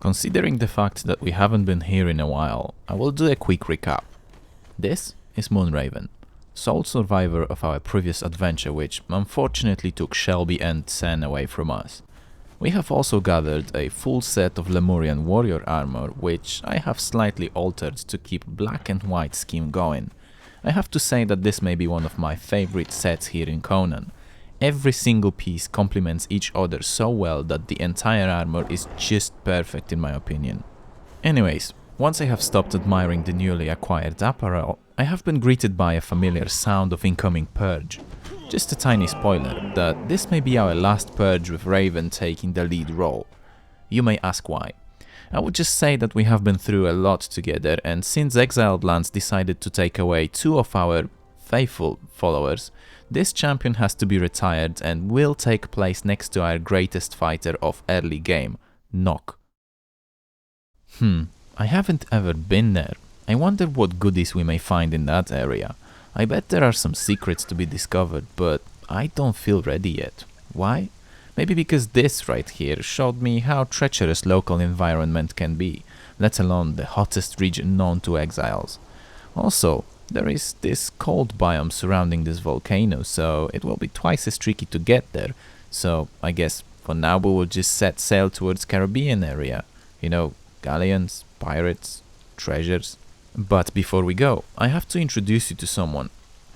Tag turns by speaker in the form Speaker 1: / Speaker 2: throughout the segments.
Speaker 1: Considering the fact that we haven't been here in a while, I will do a quick recap. This is Moonraven, sole survivor of our previous adventure which unfortunately took Shelby and Sen away from us. We have also gathered a full set of Lemurian warrior armor which I have slightly altered to keep black and white scheme going. I have to say that this may be one of my favorite sets here in Conan. Every single piece complements each other so well that the entire armor is just perfect in my opinion. Anyways, once I have stopped admiring the newly acquired apparel, I have been greeted by a familiar sound of incoming purge. Just a tiny spoiler, that this may be our last purge with Raven taking the lead role. You may ask why. I would just say that we have been through a lot together, and since Exiled Lands decided to take away two of our faithful followers, this champion has to be retired and will take place next to our greatest fighter of early game, Nock. I haven't ever been there. I wonder what goodies we may find in that area. I bet there are some secrets to be discovered, but I don't feel ready yet. Why? Maybe because this right here showed me how treacherous local environment can be, let alone the hottest region known to exiles. Also, there is this cold biome surrounding this volcano, so it will be twice as tricky to get there. So I guess for now we will just set sail towards Caribbean area. You know, galleons, pirates, treasures. But before we go, I have to introduce you to someone.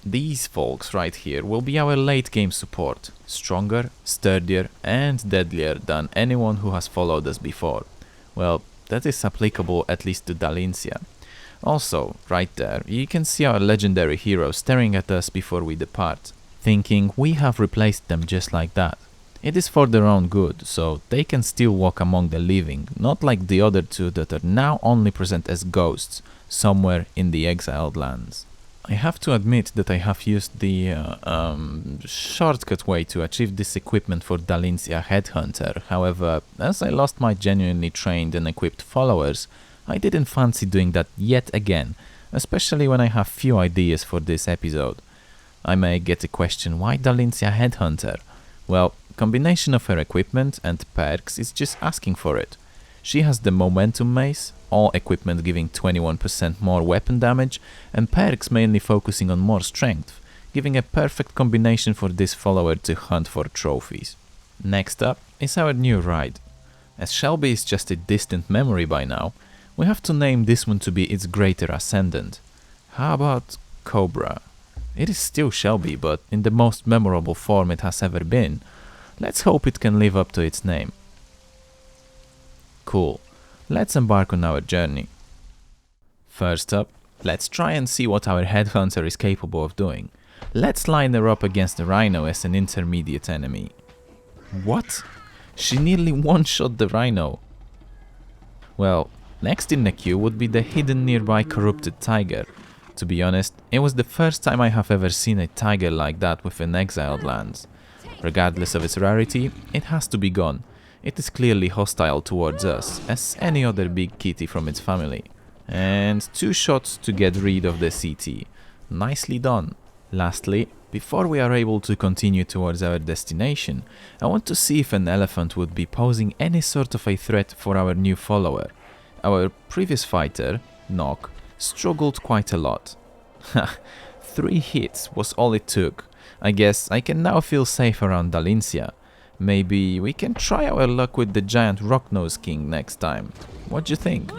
Speaker 1: These folks right here will be our late game support. Stronger, sturdier and deadlier than anyone who has followed us before. Well, that is applicable at least to Dalincia. Also, right there, you can see our legendary hero staring at us before we depart, thinking we have replaced them just like that. It is for their own good, so they can still walk among the living, not like the other two that are now only present as ghosts, somewhere in the Exiled Lands. I have to admit that I have used the shortcut way to achieve this equipment for Dalincia Headhunter. However, as I lost my genuinely trained and equipped followers, I didn't fancy doing that yet again, especially when I have few ideas for this episode. I may get a question, why Dalincia Headhunter? Well, combination of her equipment and perks is just asking for it. She has the Momentum Mace, all equipment giving 21% more weapon damage, and perks mainly focusing on more strength, giving a perfect combination for this follower to hunt for trophies. Next up is our new ride. As Shelby is just a distant memory by now, we have to name this one to be its greater ascendant. How about Cobra? It is still Shelby, but in the most memorable form it has ever been. Let's hope it can live up to its name. Cool. Let's embark on our journey. First up, let's try and see what our headhunter is capable of doing. Let's line her up against the rhino as an intermediate enemy. What? She nearly one-shot the rhino. Well, next in the queue would be the hidden nearby corrupted tiger. To be honest, it was the first time I have ever seen a tiger like that within Exiled Lands. Regardless of its rarity, it has to be gone. It is clearly hostile towards us, as any other big kitty from its family. And 2 shots to get rid of the CT. Nicely done. Lastly, before we are able to continue towards our destination, I want to see if an elephant would be posing any sort of a threat for our new follower. Our previous fighter, Nock, struggled quite a lot. 3 hits was all it took. I guess I can now feel safe around Dalincia. Maybe we can try our luck with the giant Rocknose King next time. What do you think?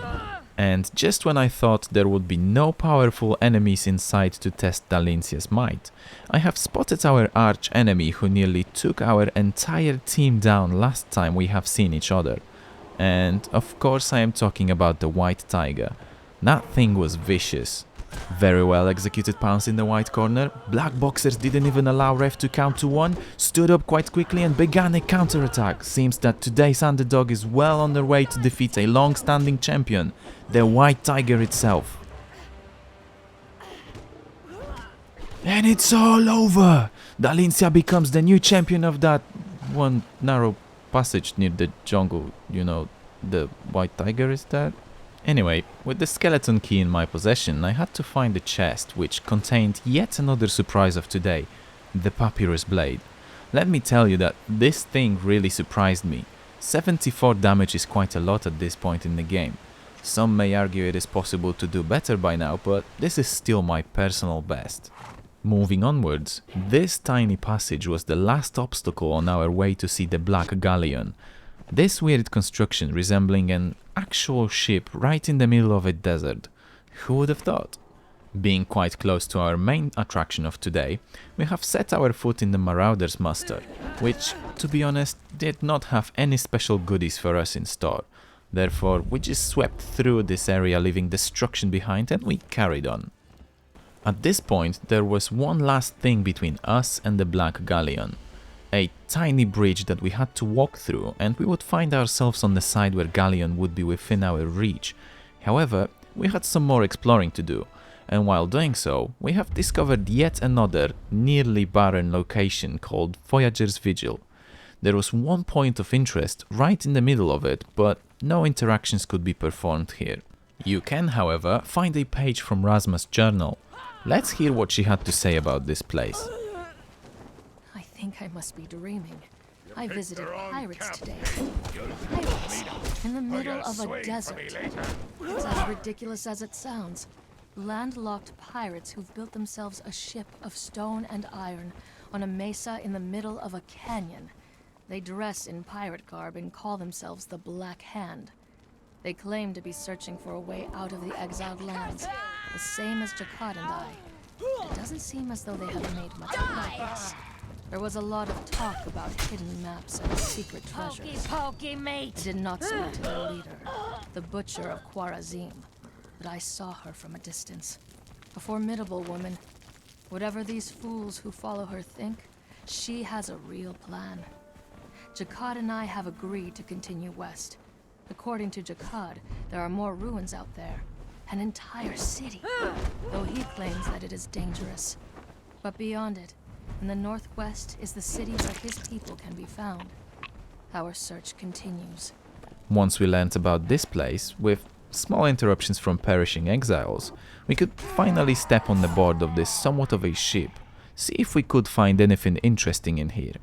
Speaker 1: And just when I thought there would be no powerful enemies in sight to test Dalincia's might, I have spotted our arch enemy who nearly took our entire team down last time we have seen each other. And of course I am talking about the white tiger. That thing was vicious. Very well executed pounce in the white corner. Black boxers didn't even allow ref to count to 1, stood up quite quickly and began a counterattack. Seems that today's underdog is well on their way to defeat a long-standing champion, the white tiger itself. And it's all over! Dalincia becomes the new champion of that one narrow passage near the jungle. You know, the white tiger is there? Anyway, with the skeleton key in my possession, I had to find a chest which contained yet another surprise of today, the Papyrus Blade. Let me tell you that this thing really surprised me. 74 damage is quite a lot at this point in the game. Some may argue it is possible to do better by now, but this is still my personal best. Moving onwards, this tiny passage was the last obstacle on our way to see the Black Galleon. This weird construction resembling an actual ship right in the middle of a desert. Who would have thought? Being quite close to our main attraction of today, we have set our foot in the Marauder's Muster, which, to be honest, did not have any special goodies for us in store. Therefore, we just swept through this area leaving destruction behind and we carried on. At this point, there was one last thing between us and the Black Galleon. A tiny bridge that we had to walk through, and we would find ourselves on the side where Galleon would be within our reach. However, we had some more exploring to do, and while doing so, we have discovered yet another nearly barren location called Voyager's Vigil. There was one point of interest right in the middle of it, but no interactions could be performed here. You can, however, find a page from Razma's journal. Let's hear what she had to say about this place.
Speaker 2: I think I must be dreaming. I visited pirates today. Pirates in the middle of a desert. It's as ridiculous as it sounds. Landlocked pirates who've built themselves a ship of stone and iron on a mesa in the middle of a canyon. They dress in pirate garb and call themselves the Black Hand. They claim to be searching for a way out of the Exiled Lands, the same as Jacquard and I. It doesn't seem as though they have made much progress. There was a lot of talk about hidden maps and secret treasures.
Speaker 3: Pokey, mate!
Speaker 2: I did not speak to their leader, the Butcher of Khwarazim, but I saw her from a distance. A formidable woman. Whatever these fools who follow her think, she has a real plan. Jacquard and I have agreed to continue west. According to Jacquard, there are more ruins out there. An entire city, though he claims that it is dangerous. But beyond it, in the northwest is the city where his people can be found. Our search continues.
Speaker 1: Once we learnt about this place, with small interruptions from perishing exiles, we could finally step on the board of this somewhat of a ship, see if we could find anything interesting in here.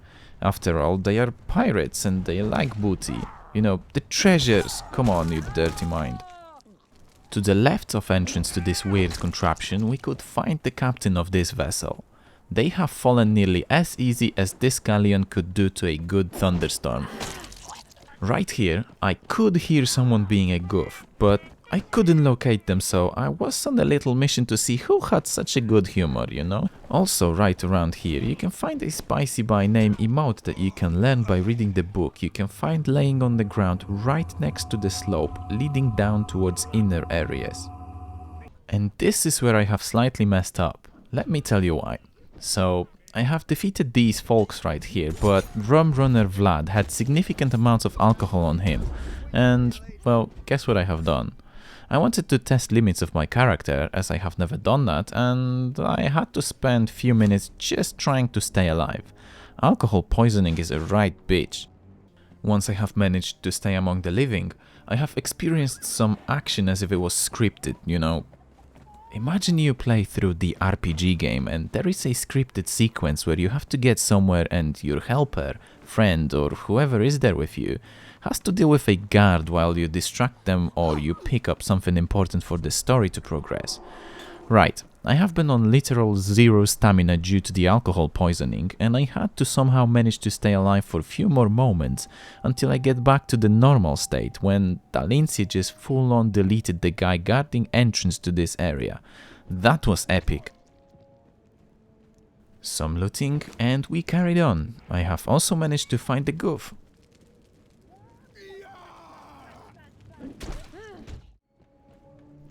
Speaker 1: After all, they are pirates and they like booty. You know, the treasures. Come on, you dirty mind. To the left of entrance to this weird contraption, we could find the captain of this vessel. They have fallen nearly as easy as this galleon could do to a good thunderstorm. Right here, I could hear someone being a goof, but I couldn't locate them, so I was on a little mission to see who had such a good humor, you know? Also, right around here, you can find a spicy by name Emote that you can learn by reading the book you can find laying on the ground right next to the slope leading down towards inner areas. And this is where I have slightly messed up. Let me tell you why. So, I have defeated these folks right here, but Rum Runner Vlad had significant amounts of alcohol on him. And, well, guess what I have done? I wanted to test limits of my character, as I have never done that, and I had to spend few minutes just trying to stay alive. Alcohol poisoning is a right bitch. Once I have managed to stay among the living, I have experienced some action as if it was scripted, you know. Imagine you play through the RPG game and there is a scripted sequence where you have to get somewhere and your helper, friend or whoever is there with you has to deal with a guard while you distract them or you pick up something important for the story to progress. Right, I have been on literal zero stamina due to the alcohol poisoning and I had to somehow manage to stay alive for a few more moments until I get back to the normal state when Dalincia just full on deleted the guy guarding entrance to this area. That was epic. Some looting and we carried on. I have also managed to find the goof.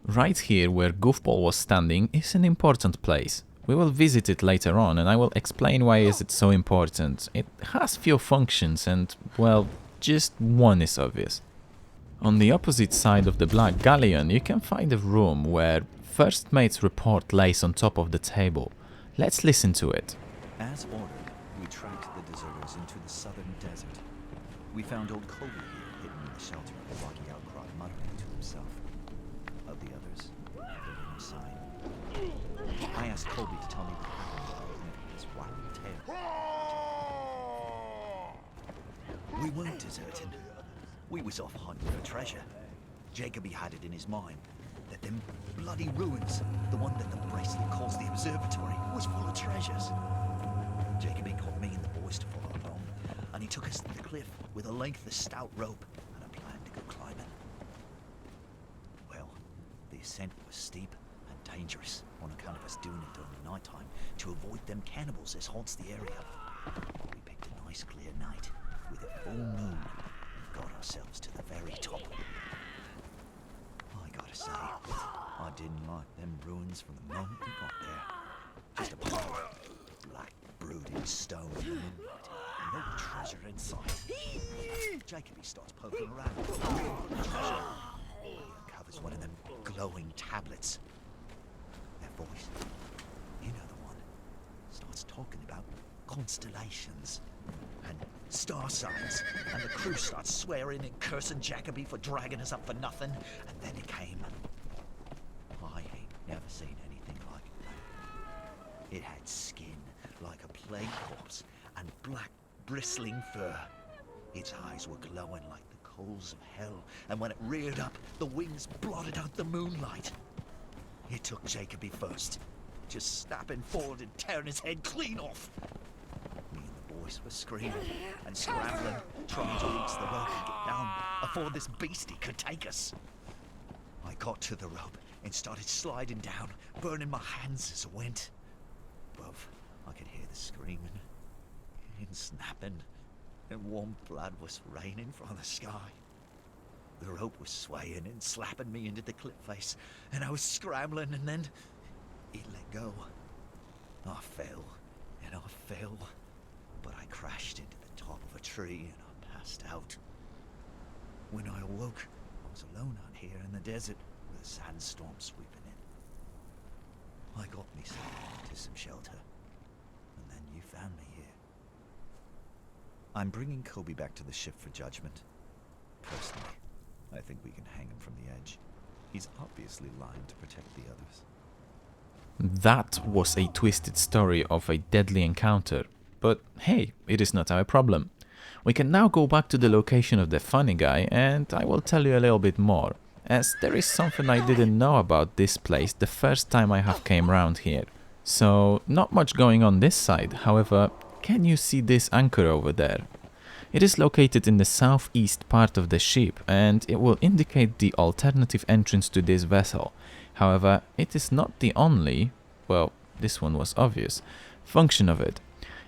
Speaker 1: Right here where Goofball was standing is an important place. We will visit it later on and I will explain why is it so important. It has few functions and, well, just one is obvious. On the opposite side of the Black Galleon you can find a room where First Mate's report lays on top of the table. Let's listen to it.
Speaker 4: As ordered, we tracked the deserters into the southern desert. We found old Kobe here hidden in the shelter of the rocky outcrop muttering to himself. Of the others, there was no sign. I asked Kobe to tell me what happened about his wild tale. We weren't deserted. We was off hunting for treasure. Jacoby had it in his mind that them bloody ruins, the one that the bracelet calls the observatory, was full of treasures. Jacoby caught me and the boys to follow along, and he took us to the cliff with a length of stout rope and a plan to go climbing. Well, the ascent was steep and dangerous on account of us doing it during the night time to avoid them cannibals as haunts the area. We picked a nice clear night with a full moon and got ourselves to the very top. I gotta say, I didn't like them ruins from the moment we got there. Just a pile of black, brooding stone in the moonlight. No treasure in sight. Jacoby starts poking around. Treasure. He uncovers one of them glowing tablets. Their voice, you know the one, starts talking about constellations and star signs, and the crew starts swearing and cursing Jacoby for dragging us up for nothing, and then it came. I ain't never seen anything like it. It had skin like a plague corpse and black bristling fur. Its eyes were glowing like the coals of hell, and when it reared up, the wings blotted out the moonlight. It took Jacoby first, just snapping forward and tearing his head clean off. Me and the boys were screaming and scrambling, trying to reach the rope and get down before this beastie could take us. I got to the rope and started sliding down, burning my hands as I went. Above, I could hear the screaming and snapping, and warm blood was raining from the sky. The rope was swaying and slapping me into the cliff face, and I was scrambling, and then it let go. I fell, and I fell, but I crashed into the top of a tree and I passed out. When I awoke, I was alone out here in the desert with a sandstorm sweeping in. I got myself to some shelter, and then you found me here. I'm bringing Kobe back to the ship for judgment. Personally, I think we can hang him from the edge. He's obviously lying to protect the others.
Speaker 1: That was a twisted story of a deadly encounter, but hey, it is not our problem. We can now go back to the location of the funny guy, and I will tell you a little bit more, as there is something I didn't know about this place the first time I have came around here. So, not much going on this side, however, can you see this anchor over there? It is located in the southeast part of the ship, and it will indicate the alternative entrance to this vessel. However, it is not the only, well, this one was obvious, function of it.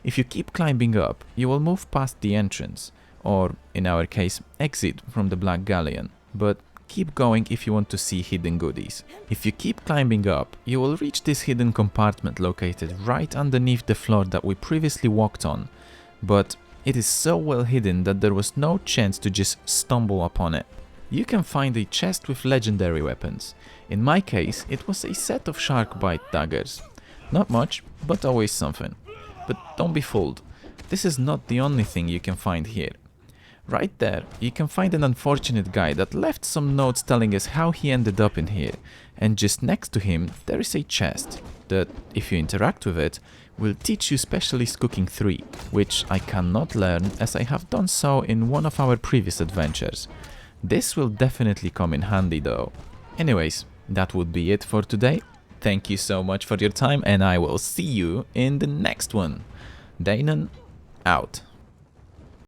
Speaker 1: If you keep climbing up, you will move past the entrance, or in our case, exit from the Black Galleon, but keep going if you want to see hidden goodies. If you keep climbing up, you will reach this hidden compartment located right underneath the floor that we previously walked on, but it is so well hidden that there was no chance to just stumble upon it. You can find a chest with legendary weapons. In my case, it was a set of shark bite daggers. Not much, but always something. But don't be fooled, this is not the only thing you can find here. Right there, you can find an unfortunate guy that left some notes telling us how he ended up in here, and just next to him there is a chest that, if you interact with it, will teach you Specialist Cooking 3, which I cannot learn as I have done so in one of our previous adventures. This will definitely come in handy though. Anyways, that would be it for today. Thank you so much for your time, and I will see you in the next one. Danon, out.